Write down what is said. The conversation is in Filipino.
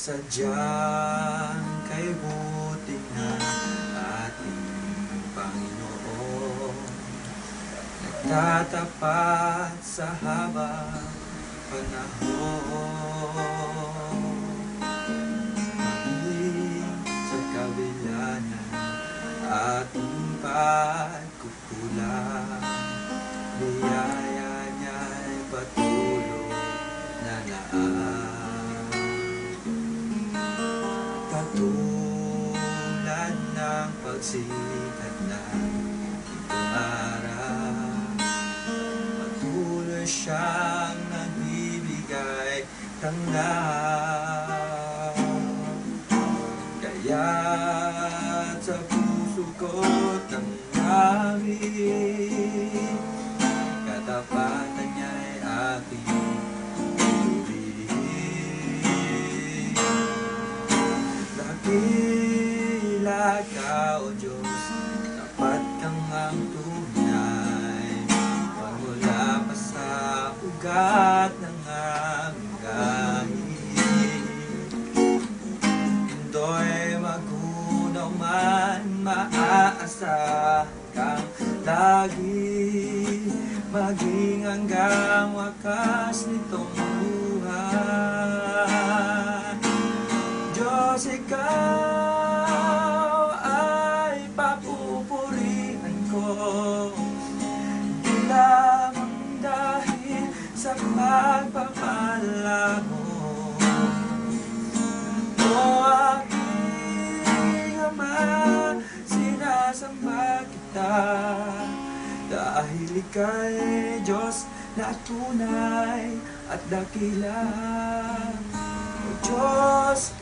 Sadyang kay buti ng ating Panginoon, nagtatapat sa habang panahon. Maging sa kabila ng ating pagkukulang, biyaya niya'y patuloy na laan. Katulad ng pagsikat ng itong araw, patuloy siyang nagbibigay tanglaw. Kaya't sa puso ko't damdamin, katapatan niya'y aking piliin. Dakila ka, O Diyos, tapat kang ang tunay, magmula pa sa ugat ng aming gahin. Mundo'y magunaw man, maaasa kang lagi, maging hanggang wakas nitong buhay. Diyos, ikaw ay papupurihan ko, di lamang dahil sa pagpapala mo. O aking Ama, sinasamba kita, dahil ika'y Diyos na tunay at dakila. O Diyos,